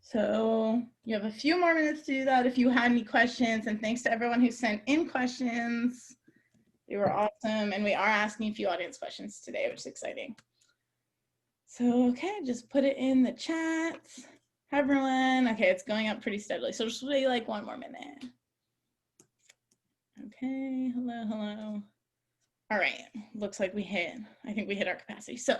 So you have a few more minutes to do that if you had any questions, and thanks to everyone who sent in questions. They were awesome, and we are asking a few audience questions today, which is exciting. So, okay, just put it in the chat. Hi, everyone. Okay, it's going up pretty steadily, so just wait like one more minute. Okay, hello. All right, looks like I think we hit our capacity. So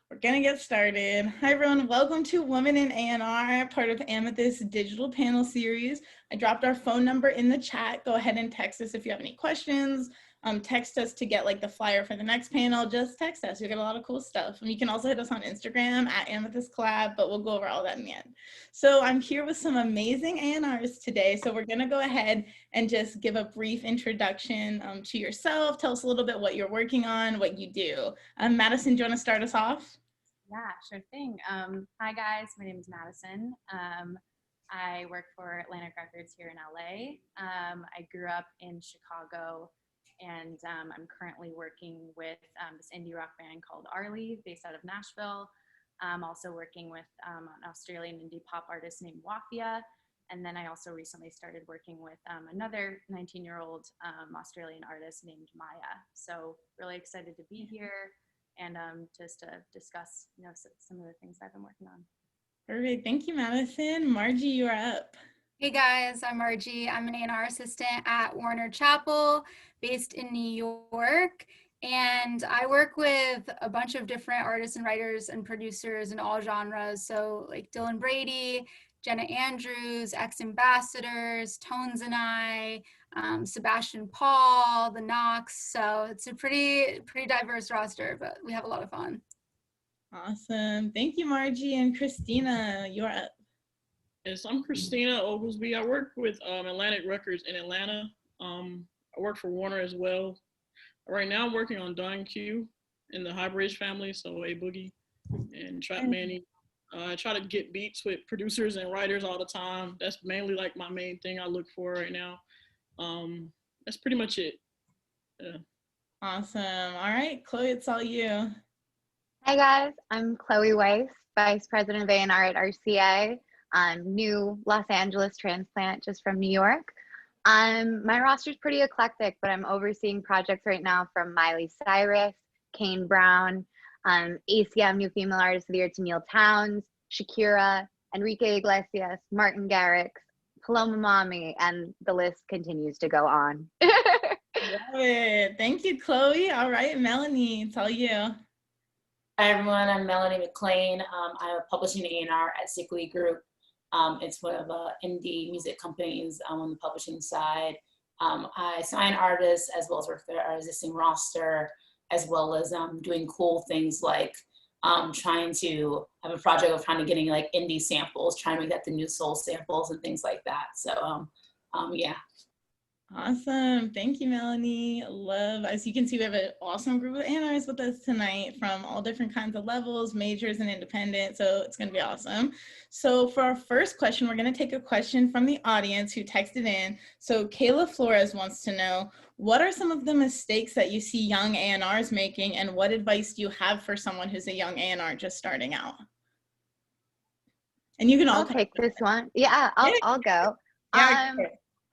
we're gonna get started. Hi everyone, welcome to Women in A&R, part of Amethyst digital panel series. I dropped our phone number in the chat. Go ahead and text us if you have any questions. Text us to get like the flyer for the next panel. Just text us, you'll get a lot of cool stuff. And you can also hit us on Instagram at Amethyst Collab, but we'll go over all that in the end. So I'm here with some amazing A&Rs today. So we're gonna go ahead and just give a brief introduction to yourself. Tell us a little bit what you're working on, what you do. Madison, do you want to start us off? Yeah, sure thing. Hi guys, my name is Madison. I work for Atlantic Records here in LA. I grew up in Chicago, and I'm currently working with this indie rock band called Arlie, based out of Nashville. I'm also working with an Australian indie pop artist named Wafia. And then I also recently started working with another 19-year-old Australian artist named Maya. So really excited to be here and just to discuss, some of the things I've been working on. Perfect. Thank you, Madison. Margie, you're up. Hey guys, I'm Margie. I'm an A&R assistant at Warner Chappell, based in New York. And I work with a bunch of different artists and writers and producers in all genres. So like Dylan Brady, Jenna Andrews, Ex-Ambassadors, Tones and I, Sebastian Paul, The Knox. So it's a pretty diverse roster, but we have a lot of fun. Awesome. Thank you, Margie. And Kristina, you're up. Yes, I'm Christina Oglesby. I work with Atlantic Records in Atlanta. I work for Warner as well. Right now I'm working on Don Q in the High Bridge family, so A Boogie and Trap Manny. I try to get beats with producers and writers all the time. That's mainly like my main thing I look for right now. That's pretty much it. Yeah. Awesome. All right, Chloe, it's all you. Hi guys, I'm Chloe Weise, Vice President of A&R at RCA. New Los Angeles transplant just from New York. My roster's pretty eclectic, but I'm overseeing projects right now from Miley Cyrus, Kane Brown, ACM New Female Artist of the Year Tennille Towns, Shakira, Enrique Iglesias, Martin Garrix, Paloma Mami, and the list continues to go on. Love it. Thank you, Chloe. All right, Melanie, it's all you. Hi everyone, I'm Melanie Mclean. I'm a publishing A&R at Vickery Group. It's one of indie music companies on the publishing side. I sign artists as well as work with our existing roster, as well as doing cool things like trying to have a project of trying to getting like indie samples, trying to make that the new soul samples and things like that. So yeah. Awesome. Thank you, Melanie. Love. As you can see, we have an awesome group of A&Rs with us tonight from all different kinds of levels, majors and independent. So it's going to be awesome. So for our first question, we're going to take a question from the audience who texted in. So Kayla Flores wants to know, what are some of the mistakes that you see young A&Rs making, and what advice do you have for someone who's a young A&R just starting out? And you can all take this one. Yeah, I'll go. Yeah.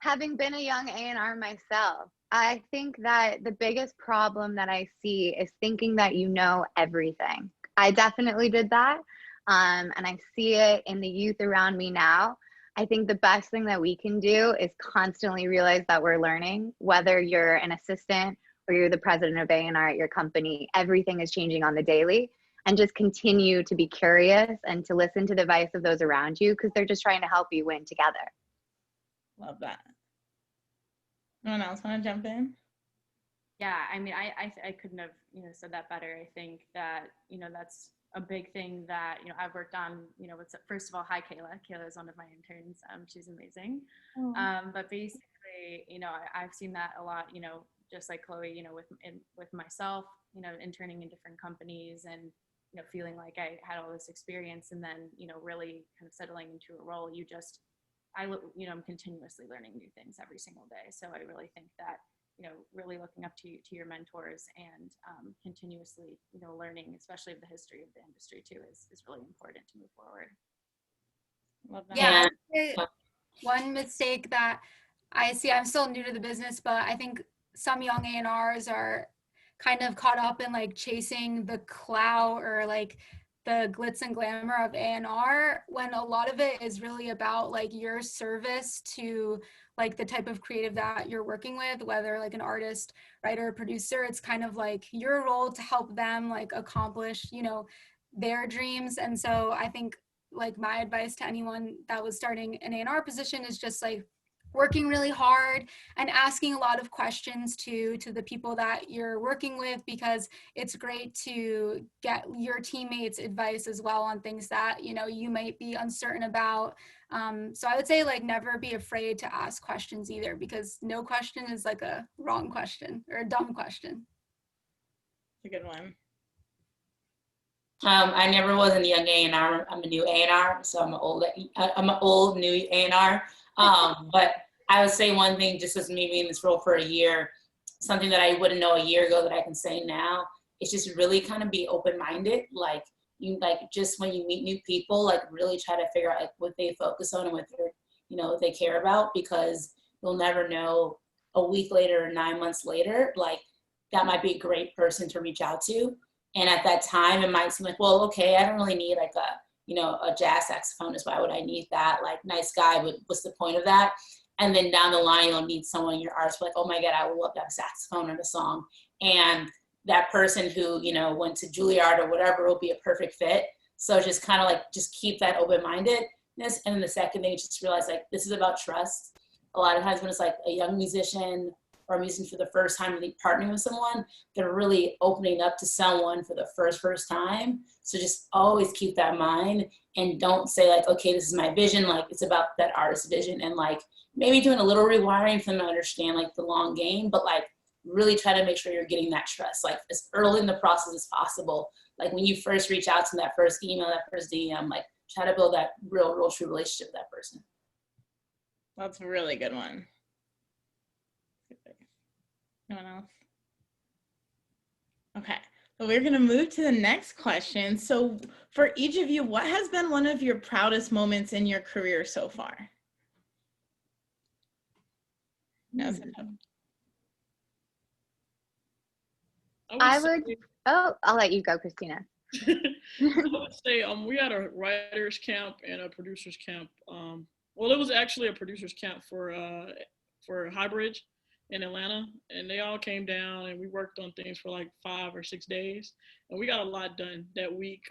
Having been a young A&R myself, I think that the biggest problem that I see is thinking that you know everything. I definitely did that, and I see it in the youth around me now. I think the best thing that we can do is constantly realize that we're learning, whether you're an assistant or you're the president of A&R at your company. Everything is changing on the daily, and just continue to be curious and to listen to the advice of those around you, because they're just trying to help you win together. Love that. Anyone else want to jump in? Yeah, I mean, I couldn't have, said that better. I think that, that's a big thing that, I've worked on, with, first of all, hi, Kayla. Kayla is one of my interns. She's amazing. But basically, I've seen that a lot, just like Chloe, with myself, interning in different companies and, feeling like I had all this experience and then, really kind of settling into a role. I'm continuously learning new things every single day. So I really think that, really looking up to your mentors and continuously, learning, especially of the history of the industry too, is really important to move forward. Love that. Yeah, And I would say one mistake that I see, I'm still new to the business, but I think some young A&Rs are kind of caught up in like chasing the clout or like the glitz and glamour of A&R, when a lot of it is really about like your service to like the type of creative that you're working with, whether like an artist, writer, producer. It's kind of like your role to help them like accomplish, you know, their dreams. And so I think like my advice to anyone that was starting an A&R position is just like working really hard and asking a lot of questions to the people that you're working with, because it's great to get your teammates advice as well on things that, you know, you might be uncertain about. So I would say like never be afraid to ask questions either, because no question is like a wrong question or a dumb question. It's a good one. I never was in the young A&R. I'm a new A&R, so I'm an old new A&R. But I would say one thing, just as me being in this role for a year, something that I wouldn't know a year ago that I can say now, is just really kind of be open-minded. Like you, like just when you meet new people, like really try to figure out like what they focus on and what they're, you know, what they care about, because you'll never know a week later or 9 months later, like that might be a great person to reach out to. And at that time, it might seem like, well, okay, I don't really need like a, you know, a jazz saxophonist. Why would I need that? Like, nice guy, but what's the point of that? And then down the line, you'll meet someone in your artist like, oh my God, I would love to have a saxophone in a song. And that person who, you know, went to Juilliard or whatever will be a perfect fit. So just kind of like, just keep that open-mindedness. And then the second thing, just realize like, this is about trust. A lot of times when it's like a young musician or a musician for the first time really partnering with someone, they're really opening up to someone for the first time. So just always keep that in mind and don't say like, okay, this is my vision. Like it's about that artist's vision, and like maybe doing a little rewiring for them to understand like the long game, but like really try to make sure you're getting that trust, like as early in the process as possible. Like when you first reach out to them, that first email, that first DM, like try to build that real true relationship with that person. That's a really good one. Anyone else? Okay, so we're gonna move to the next question. So for each of you, what has been one of your proudest moments in your career so far? I'll let you go, Kristina. I would say we had a writers camp and a producers camp. Well, it was actually a producers camp for Highbridge in Atlanta, and they all came down and we worked on things for like 5 or 6 days, and we got a lot done that week.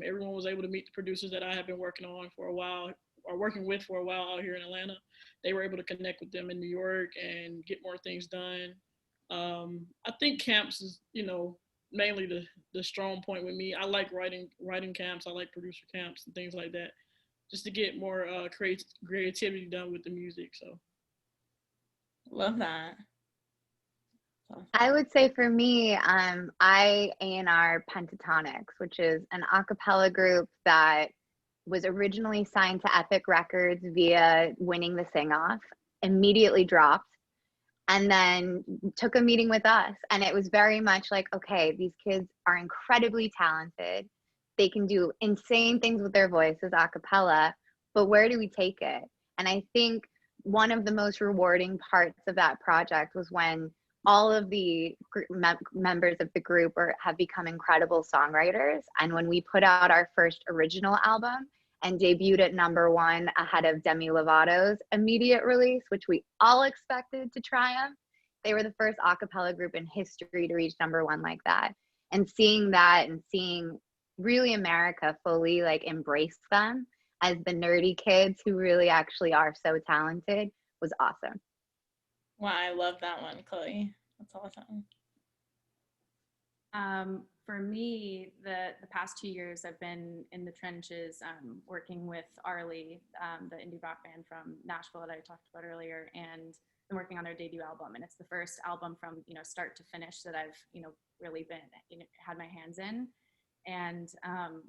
Everyone was able to meet the producers that I have been working on for a while, or working with for a while out here in Atlanta. They were able to connect with them in New York and get more things done. I think camps is, you know, mainly the strong point with me. I like writing camps. I like producer camps and things like that, just to get more creativity done with the music. So love that. I would say for me, I A&R Pentatonics, which is an a cappella group that was originally signed to Epic Records via winning the Sing-Off, immediately dropped, and then took a meeting with us. And it was very much like, okay, these kids are incredibly talented. They can do insane things with their voices a cappella, but where do we take it? And I think one of the most rewarding parts of that project was when all of the members of the group have become incredible songwriters. And when we put out our first original album and debuted at #1 ahead of Demi Lovato's immediate release, which we all expected to triumph, they were the first a cappella group in history to reach #1 like that. And seeing that and seeing really America fully like embrace them as the nerdy kids who really actually are so talented was awesome. Wow, I love that one, Chloe. That's awesome. For me, the past 2 years, I've been in the trenches working with Arlie, the indie rock band from Nashville that I talked about earlier, and been working on their debut album. And it's the first album from, you know, start to finish that I've, you know, really been, you know, had my hands in. And,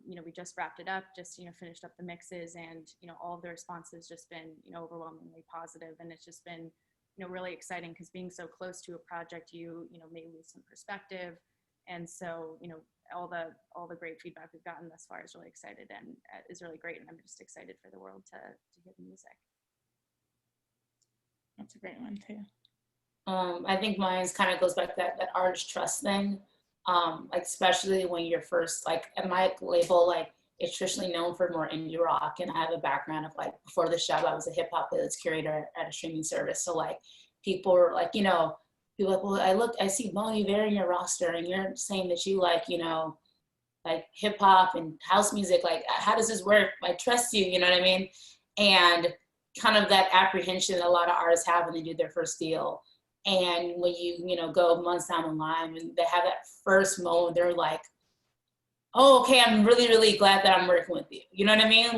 you know, we just wrapped it up, just, you know, finished up the mixes, and, you know, all of the responses just been, you know, overwhelmingly positive. And it's just been, you know, really exciting, because being so close to a project, you know, may lose some perspective. And so, you know, all the great feedback we've gotten thus far is really excited and is really great. And I'm just excited for the world to hear the music. That's a great one too. I think mine kind of goes back to that artist trust thing. Like especially when you're first, like at my label, like it's traditionally known for more indie rock, and I have a background of like before the show I was a hip hop playlist curator at a streaming service. So like people were like, you know, people like, well, I see Bon Iver in your roster, and you're saying that you like, you know, like hip hop and house music. Like, how does this work? I trust you, you know what I mean? And kind of that apprehension that a lot of artists have when they do their first deal. And when you know, go months down the line and they have that first moment, they're like, oh, okay, I'm really, really glad that I'm working with you. You know what I mean?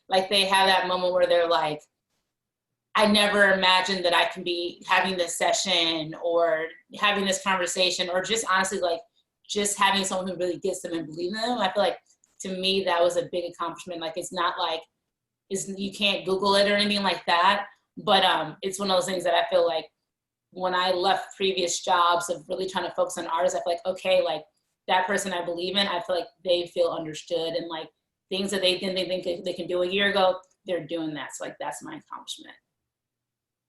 Like they have that moment where they're like, I never imagined that I can be having this session or having this conversation, or just honestly, like just having someone who really gets them and believes in them. I feel like to me, that was a big accomplishment. Like, it's not like, you can't Google it or anything like that. But it's one of those things that I feel like when I left previous jobs of really trying to focus on artists, I feel like, okay, like that person I believe in, I feel like they feel understood, and like things that they didn't think they can do a year ago, they're doing that. So like, that's my accomplishment.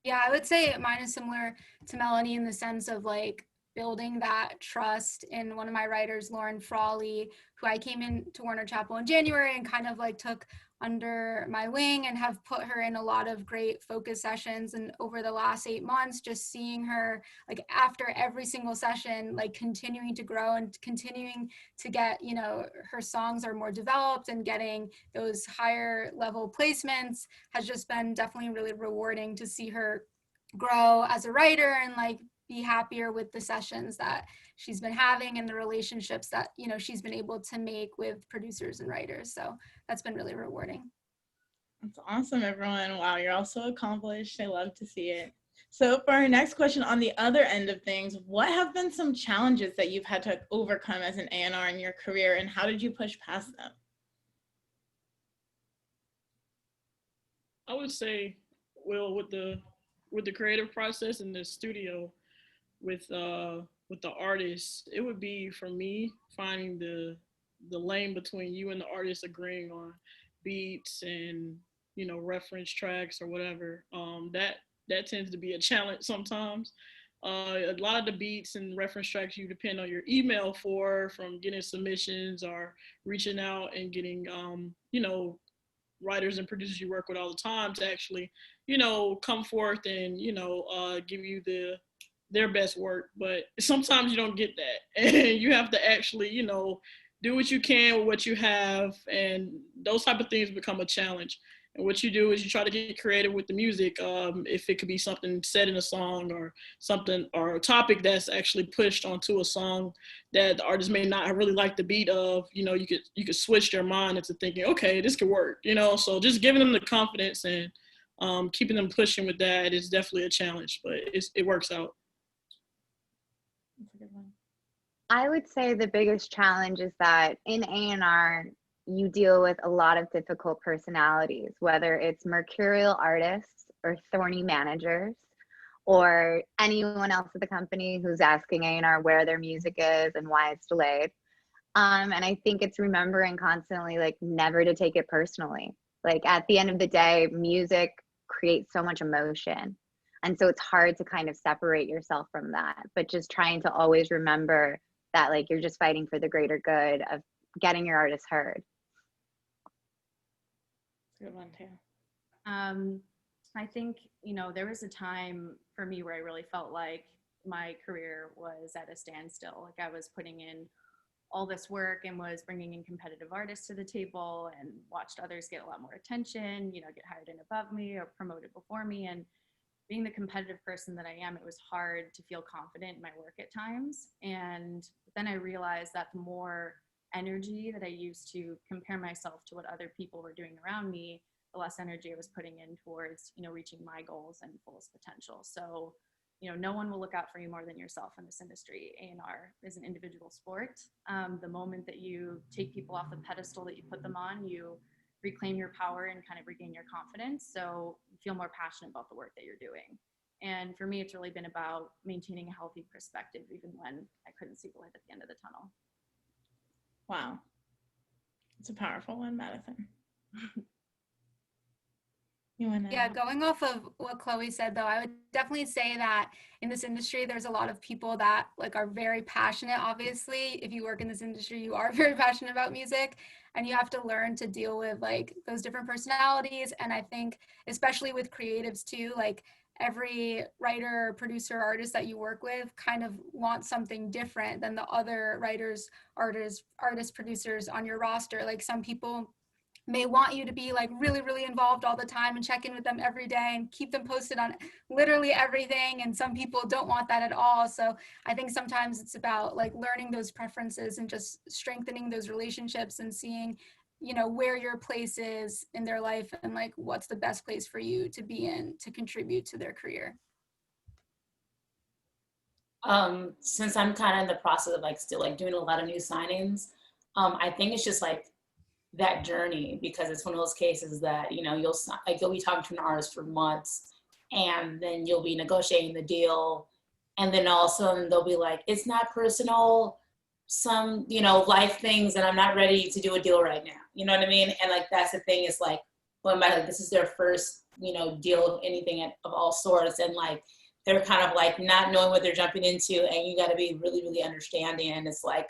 Yeah, I would say mine is similar to Melanie in the sense of like building that trust in one of my writers, Lauren Frawley, who I came into Warner Chappell in January and kind of like took under my wing and have put her in a lot of great focus sessions. And over the last 8 months, just seeing her like after every single session, like continuing to grow and continuing to get, you know, her songs are more developed and getting those higher level placements has just been definitely really rewarding to see her grow as a writer and like be happier with the sessions that she's been having and the relationships that, you know, she's been able to make with producers and writers. So that's been really rewarding. That's awesome, everyone. Wow, you're all so accomplished. I love to see it. So for our next question, on the other end of things, what have been some challenges that you've had to overcome as an A&R in your career, and how did you push past them? I would say, well, with the creative process in the studio, with the artist, it would be for me finding the lane between you and the artist agreeing on beats and, you know, reference tracks or whatever. That tends to be a challenge sometimes. A lot of the beats and reference tracks you depend on your email for, from getting submissions or reaching out and getting you know, writers and producers you work with all the time to actually, you know, come forth and, you know, give you their best work. But sometimes you don't get that, and you have to actually, you know, do what you can with what you have, and those type of things become a challenge. And what you do is you try to get creative with the music. If it could be something said in a song, or something, or a topic that's actually pushed onto a song that the artist may not really like the beat of, you know, you could switch their mind into thinking, okay, this could work, you know. So just giving them the confidence and keeping them pushing with that is definitely a challenge, but it works out. That's a good one. I would say the biggest challenge is that in A&R, you deal with a lot of difficult personalities, whether it's mercurial artists or thorny managers or anyone else at the company who's asking A&R where their music is and why it's delayed. And I think it's remembering constantly, like, never to take it personally. Like, at the end of the day, music creates so much emotion. And so it's hard to kind of separate yourself from that, but just trying to always remember that, like, you're just fighting for the greater good of getting your artists heard. Good one too. I think, you know, there was a time for me where I really felt like my career was at a standstill. Like, I was putting in all this work and was bringing in competitive artists to the table and watched others get a lot more attention, you know, get hired in above me or promoted before me. And being the competitive person that I am, it was hard to feel confident in my work at times. And then I realized that the more energy that I used to compare myself to what other people were doing around me, the less energy I was putting in towards, you know, reaching my goals and fullest potential. So, you know, no one will look out for you more than yourself in this industry. A&R is an individual sport. The moment that you take people off the pedestal that you put them on, you reclaim your power and kind of regain your confidence. So you feel more passionate about the work that you're doing. And for me, it's really been about maintaining a healthy perspective, even when I couldn't see the light at the end of the tunnel. Wow. It's a powerful one, Madison. You wanna? Yeah, going off of what Chloe said, though, I would definitely say that in this industry, there's a lot of people that like are very passionate. Obviously, if you work in this industry, you are very passionate about music, and you have to learn to deal with like those different personalities. And I think, especially with creatives too, like every writer, producer, artist that you work with kind of wants something different than the other writers, artists, producers on your roster. Like some people may want you to be like really, really involved all the time and check in with them every day and keep them posted on literally everything. And some people don't want that at all. So I think sometimes it's about like learning those preferences and just strengthening those relationships and seeing, you know, where your place is in their life and like what's the best place for you to be in to contribute to their career. Since I'm kind of in the process of like still like doing a lot of new signings, I think it's just like that journey, because it's one of those cases that, you know, you'll be talking to an artist for months and then you'll be negotiating the deal, and then all of a sudden they'll be like, it's not personal, some, you know, life things, and I'm not ready to do a deal right now. You know what I mean? And like that's the thing, is like going back, like this is their first, you know, deal of anything of all sorts, and like they're kind of like not knowing what they're jumping into, and you got to be really, really understanding. And it's like,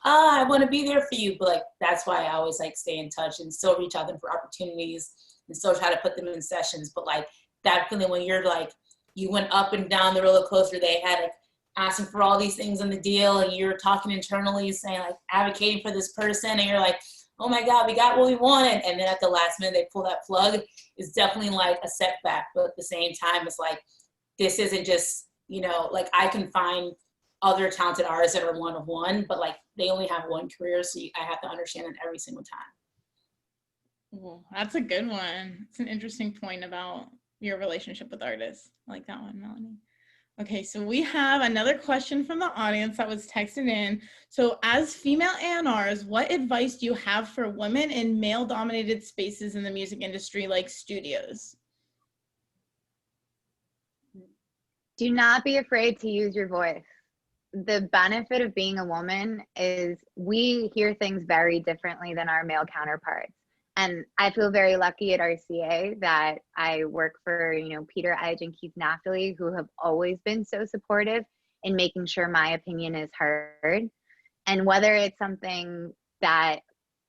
I want to be there for you. But like, that's why I always like stay in touch and still reach out to them for opportunities and still try to put them in sessions. But like that feeling when you're like, you went up and down the roller coaster, they had like asking for all these things in the deal, and you're talking internally saying like advocating for this person, and you're like, oh my God, we got what we wanted. And then at the last minute, they pull that plug. It's definitely like a setback. But at the same time, it's like, this isn't just, you know, like I can find other talented artists that are one of one, but like they only have one career, so I have to understand it every single time. Ooh, that's a good one. It's an interesting point about your relationship with artists. I like that one, Melanie. Okay, so we have another question from the audience that was texted in. So as female A&Rs, what advice do you have for women in male-dominated spaces in the music industry, like studios? Do not be afraid to use your voice. The benefit of being a woman is we hear things very differently than our male counterparts. And I feel very lucky at RCA that I work for, you know, Peter Edge and Keith Naphtali, who have always been so supportive in making sure my opinion is heard. And whether it's something that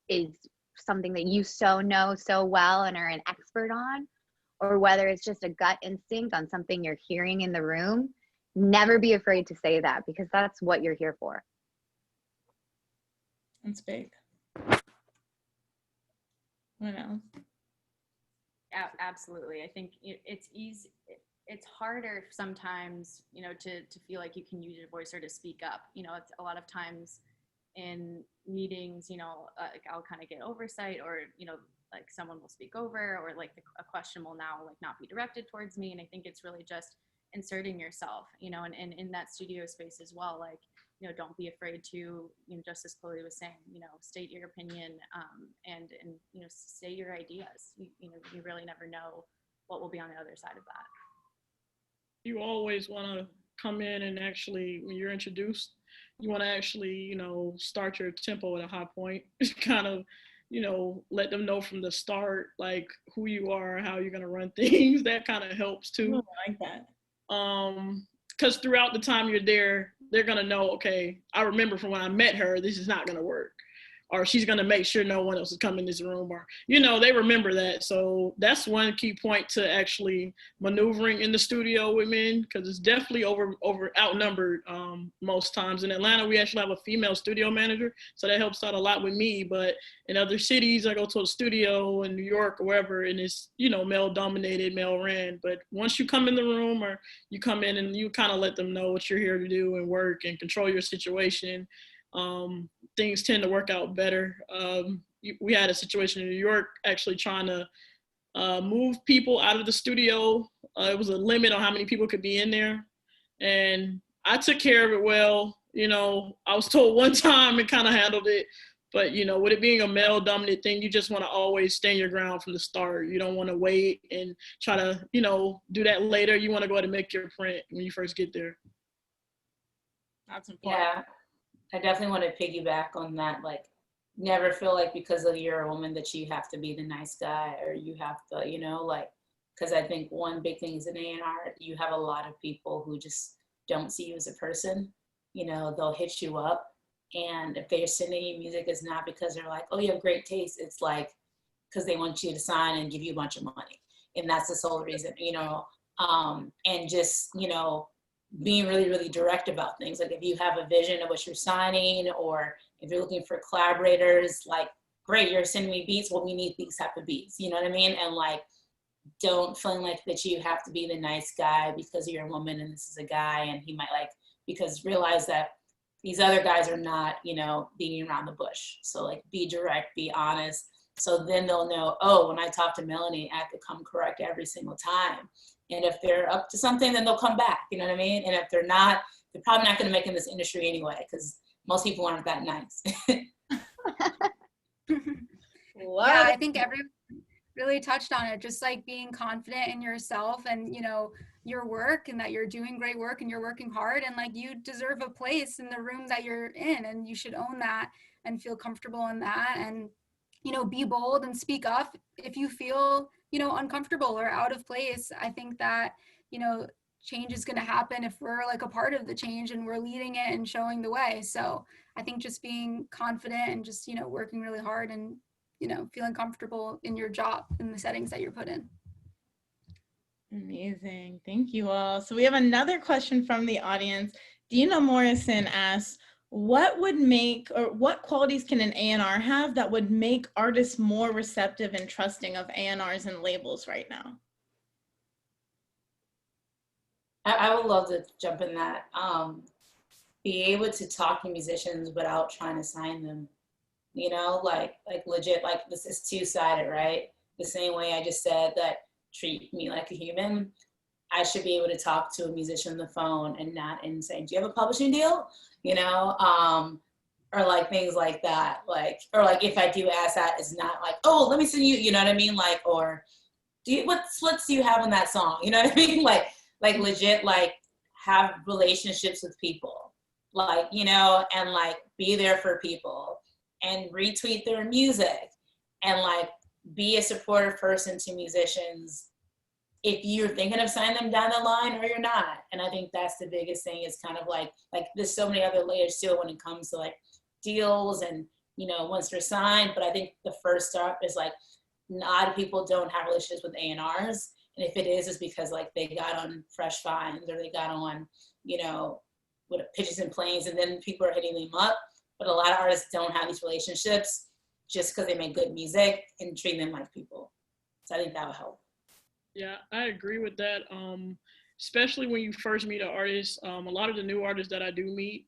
is something that you so know so well and are an expert on, or whether it's just a gut instinct on something you're hearing in the room, never be afraid to say that, because that's what you're here for. That's big. What else? Absolutely. I think it's easy. It's harder sometimes, you know, to feel like you can use your voice or to speak up. You know, it's a lot of times in meetings, you know, like I'll kind of get oversight, or, you know, like someone will speak over, or like a question will now like not be directed towards me. And I think it's really just inserting yourself, you know, and in that studio space as well, like, you know, don't be afraid to, you know, just as Chloe was saying, you know, state your opinion, and you know, say your ideas. You know, you really never know what will be on the other side of that. You always want to come in and actually, when you're introduced, you want to actually, you know, start your tempo at a high point. Kind of, you know, let them know from the start, like who you are, how you're going to run things. That kind of helps too. Ooh, I like that. Because throughout the time you're there, they're gonna know, okay, I remember from when I met her, this is not gonna work, or she's gonna make sure no one else is coming in this room, or, you know, they remember that. So that's one key point to actually maneuvering in the studio with men, because it's definitely outnumbered most times. In Atlanta, we actually have a female studio manager, so that helps out a lot with me. But in other cities, I go to a studio in New York or wherever, and it's, you know, male dominated, male ran. But once you come in the room, or you come in and you kind of let them know what you're here to do and work and control your situation, things tend to work out better. We had a situation in New York actually trying to move people out of the studio. It was a limit on how many people could be in there, and I took care of it well. You know, I was told one time and kind of handled it. But, you know, with it being a male dominant thing, you just want to always stand your ground from the start. You don't want to wait and try to, you know, do that later. You want to go ahead and make your print when you first get there. That's important. Yeah, I definitely want to piggyback on that. Like, never feel like because of you're a woman that you have to be the nice guy or you have to, you know, like, because I think one big thing is in A&R, you have a lot of people who just don't see you as a person. You know, they'll hit you up, and if they're sending you music, it's not because they're like, oh, you have great taste. It's like because they want you to sign and give you a bunch of money, and that's the sole reason, you know. And just, you know, being really, really direct about things. Like if you have a vision of what you're signing, or if you're looking for collaborators, like, great, you're sending me beats. Well, we need these type of beats. You know what I mean? And like, don't feel like that you have to be the nice guy because you're a woman and this is a guy and he might like, because realize that these other guys are not, you know, beating around the bush. So like, be direct, be honest. So then they'll know, oh, when I talk to Melanie, I have to come correct every single time. And if they're up to something, then they'll come back, you know what I mean? And if they're not, they're probably not gonna make it in this industry anyway, because most people aren't that nice. Yeah, I think everyone really touched on it, just like being confident in yourself and, you know, your work, and that you're doing great work and you're working hard, and like you deserve a place in the room that you're in, and you should own that and feel comfortable in that, and, you know, be bold and speak up if you feel, you know, uncomfortable or out of place. I think that, you know, change is going to happen if we're like a part of the change and we're leading it and showing the way. So I think just being confident and just, you know, working really hard and, you know, feeling comfortable in your job in the settings that you're put in. Amazing. Thank you all. So we have another question from the audience. Dina Morrison asks, what would make, or what qualities can an A&R have that would make artists more receptive and trusting of A&Rs and labels right now? I would love to jump in that. Be able to talk to musicians without trying to sign them. You know, like legit, like this is two-sided, right? The same way I just said that treat me like a human, I should be able to talk to a musician on the phone and not and say, do you have a publishing deal? You know, or like things like that. Like, or like if I do ask that, it's not like, oh, let me send you, you know what I mean? Like, or do you, what splits do you have in that song? You know what I mean? Like legit, like have relationships with people, like, you know, and like be there for people and retweet their music and like be a supportive person to musicians if you're thinking of signing them down the line or you're not. And I think that's the biggest thing, is kind of like there's so many other layers too when it comes to like deals and, you know, once they're signed. But I think the first step is like, a lot of people don't have relationships with A&Rs. And if it is because like they got on Fresh Finds or they got on, you know, with Pitches and Planes, and then people are hitting them up. But a lot of artists don't have these relationships just because they make good music and treat them like people. So I think that would help. Yeah, I agree with that. Especially when you first meet an artist. A lot of the new artists that I do meet,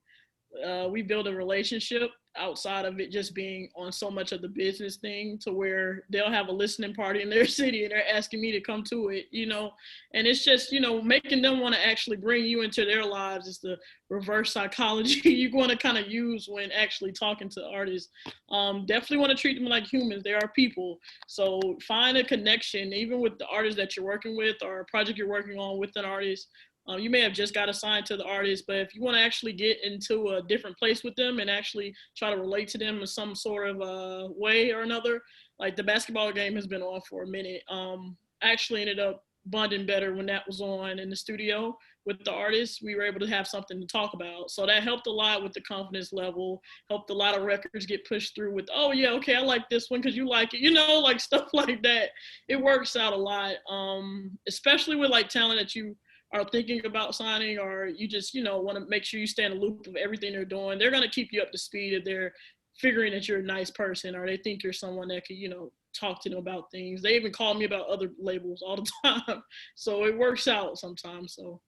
we build a relationship outside of it just being on so much of the business thing, to where they'll have a listening party in their city and they're asking me to come to it, you know, and it's just, you know, making them want to actually bring you into their lives is the reverse psychology you want to kind of use when actually talking to artists. Definitely want to treat them like humans. They are people. So find a connection, even with the artist that you're working with or a project you're working on with an artist. You may have just got assigned to the artist, but if you want to actually get into a different place with them and actually try to relate to them in some sort of way or another, like the basketball game has been on for a minute. I actually ended up bonding better when that was on in the studio with the artist. We were able to have something to talk about. So that helped a lot with the confidence level, helped a lot of records get pushed through with, oh yeah, okay, I like this one because you like it, you know, like stuff like that. It works out a lot, especially with like talent that you are thinking about signing, or you just, you know, want to make sure you stay in the loop of everything they're doing. They're going to keep you up to speed if they're figuring that you're a nice person, or they think you're someone that could, you know, talk to them about things. They even call me about other labels all the time. So it works out sometimes. So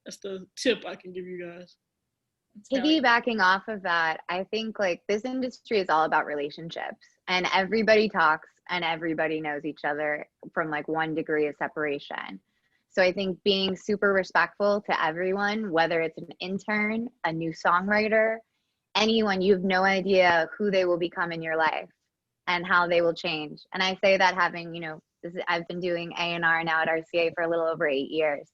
that's the tip I can give you guys. Piggybacking off of that, I think like this industry is all about relationships, and everybody talks and everybody knows each other from like 1 degree of separation. So I think being super respectful to everyone, whether it's an intern, a new songwriter, anyone, you have no idea who they will become in your life and how they will change. And I say that having, you know, I've been doing A&R now at RCA for a little over 8 years.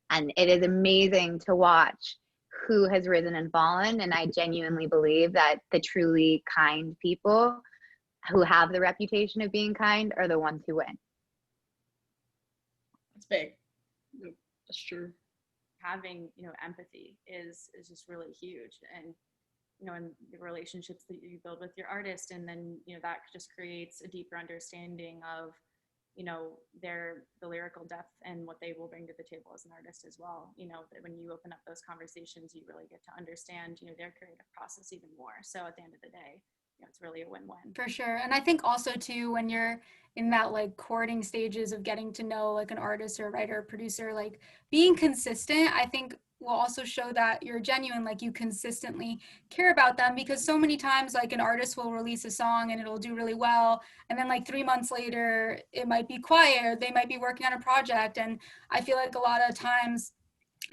And it is amazing to watch who has risen and fallen. And I genuinely believe that the truly kind people who have the reputation of being kind are the ones who win. It's big. Yep, that's true. Having, you know, empathy is just really huge. And, you know, in the relationships that you build with your artist, and then, you know, that just creates a deeper understanding of, you know, the lyrical depth and what they will bring to the table as an artist as well. You know, that when you open up those conversations, you really get to understand, you know, their creative process even more. So at the end of the day, you know, it's really a win-win. For sure. And I think also too, when you're in that like courting stages of getting to know like an artist or a writer or producer, like being consistent, I think will also show that you're genuine, like you consistently care about them, because so many times like an artist will release a song and it'll do really well, and then like 3 months later it might be quiet, or they might be working on a project. And I feel like a lot of times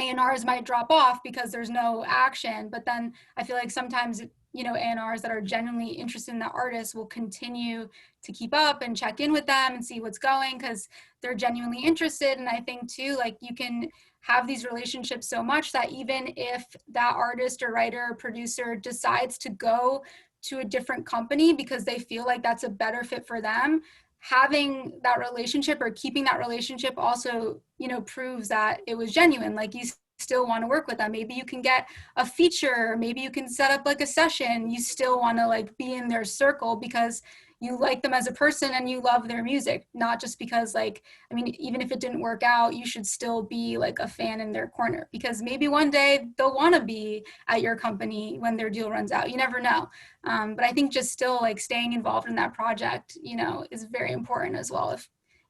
A&Rs might drop off because there's no action, but then I feel like sometimes, you know, A&Rs that are genuinely interested in the artist will continue to keep up and check in with them and see what's going, because they're genuinely interested. And I think too, like you can have these relationships so much that even if that artist or writer or producer decides to go to a different company because they feel like that's a better fit for them, having that relationship or keeping that relationship also, you know, proves that it was genuine. Like you still want to work with them. Maybe you can get a feature, maybe you can set up like a session. You still want to like be in their circle because you like them as a person and you love their music, not just because like, I mean, even if it didn't work out, you should still be like a fan in their corner, because maybe one day they'll want to be at your company when their deal runs out. You never know. But I think just still like staying involved in that project, you know, is very important as well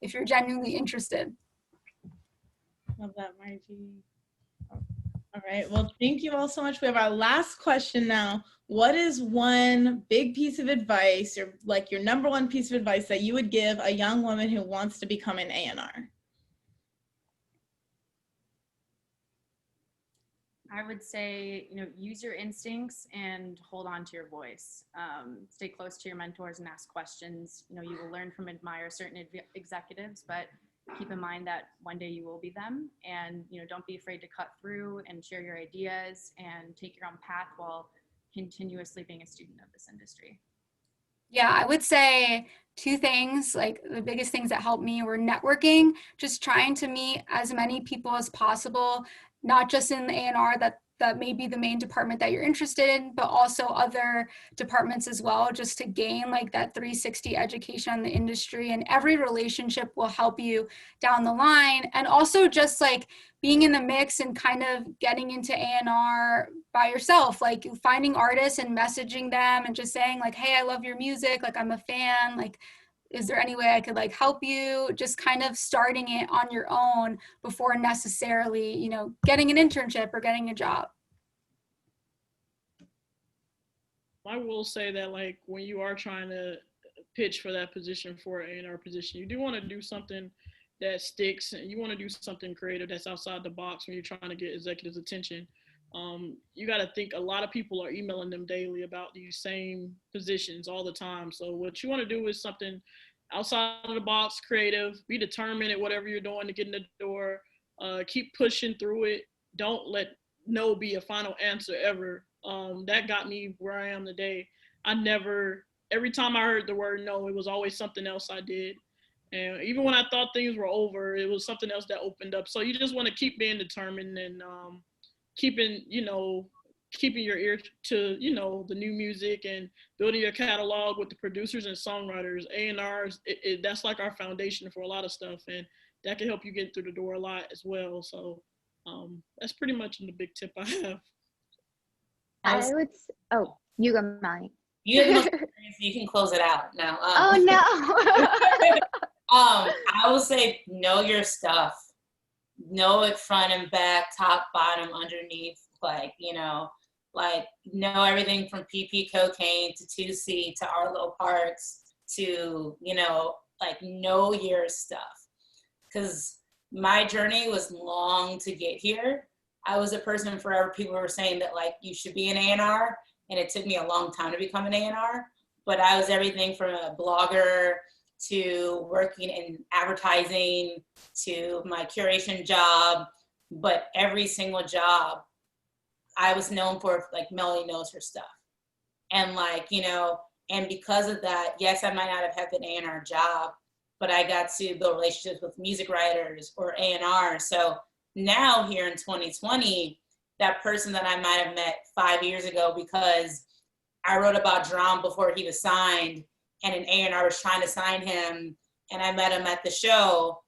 if you're genuinely interested. Love that, Margie. All right, well, thank you all so much. We have our last question now. What is one big piece of advice, or like your number one piece of advice that you would give a young woman who wants to become an A&R? I would say, you know, use your instincts and hold on to your voice. Stay close to your mentors and ask questions. You know, you will learn from, admire certain executives, but keep in mind that one day you will be them. And, you know, don't be afraid to cut through and share your ideas and take your own path while continuously being a student of this industry. Yeah, I would say 2 things. Like the biggest things that helped me were networking, just trying to meet as many people as possible, not just in the A&R that may be the main department that you're interested in, but also other departments as well, just to gain like that 360 education on the industry. And every relationship will help you down the line. And also just like being in the mix and kind of getting into A&R by yourself, like finding artists and messaging them and just saying like, hey, I love your music, like I'm a fan, like is there any way I could like help you? Just kind of starting it on your own before necessarily, you know, getting an internship or getting a job. I will say that like when you are trying to pitch for that position, for an A&R position, you do want to do something that sticks, and you want to do something creative that's outside the box when you're trying to get executives' attention. You got to think a lot of people are emailing them daily about these same positions all the time. So what you want to do is something outside of the box, creative, be determined at whatever you're doing to get in the door, keep pushing through it. Don't let no be a final answer ever. That got me where I am today. Every time I heard the word no, it was always something else I did. And even when I thought things were over, it was something else that opened up. So you just want to keep being determined and keeping your ear to, you know, the new music and building your catalog with the producers and songwriters. A&Rs, that's like our foundation for a lot of stuff, and that can help you get through the door a lot as well. So that's pretty much the big tip I have. You go, Melanie. You have the most experience, you can close it out now. Oh no. I will say know your stuff. Know it front and back, top, bottom, underneath, like, you know everything from PP cocaine to 2C to Arlo Parks to, you know your stuff. Because my journey was long to get here. I was a person forever, people were saying that like you should be an A&R, and it took me a long time to become an A&R, but I was everything from a blogger to working in advertising to my curation job. But every single job, I was known for, like, Melanie knows her stuff. And like, you know, and because of that, yes, I might not have had an A&R job, but I got to build relationships with music writers or A&R. So now here in 2020, that person that I might have met 5 years ago because I wrote about Drum before he was signed and an A&R was trying to sign him and I met him at the show.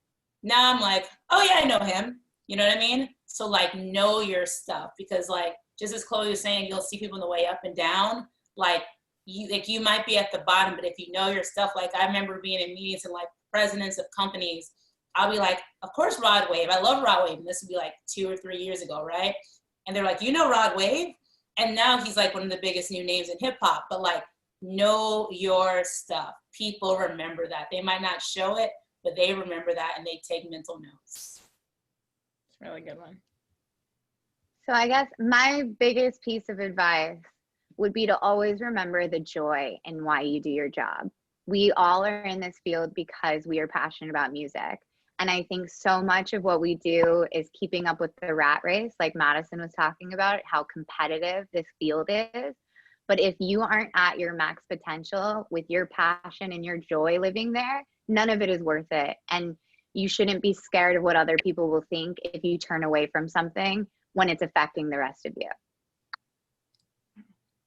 Now I'm like, oh yeah, I know him. You know what I mean? So like, know your stuff, because like, just as Chloe was saying, you'll see people on the way up and down. Like you might be at the bottom, but if you know your stuff, like I remember being in meetings and like presidents of companies, I'll be like, of course, Rod Wave. I love Rod Wave. And this would be like 2 or 3 years ago, right? And they're like, you know Rod Wave? And now he's like one of the biggest new names in hip hop, but like, know your stuff. People remember that. They might not show it, but they remember that and they take mental notes. It's a really good one. So I guess my biggest piece of advice would be to always remember the joy and why you do your job. We all are in this field because we are passionate about music. And I think so much of what we do is keeping up with the rat race, like Madison was talking about, how competitive this field is. But if you aren't at your max potential with your passion and your joy living there, none of it is worth it. And you shouldn't be scared of what other people will think if you turn away from something when it's affecting the rest of you.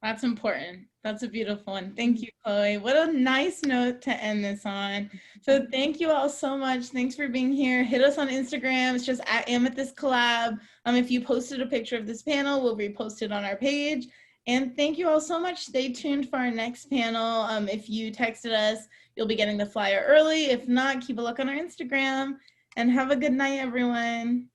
That's important. That's a beautiful one. Thank you, Chloe. What a nice note to end this on. So thank you all so much. Thanks for being here. Hit us on Instagram. It's just at Amethyst Collab. If you posted a picture of this panel, we'll repost it on our page. And thank you all so much. Stay tuned for our next panel. If you texted us, you'll be getting the flyer early. If not, keep a look on our Instagram. And have a good night, everyone.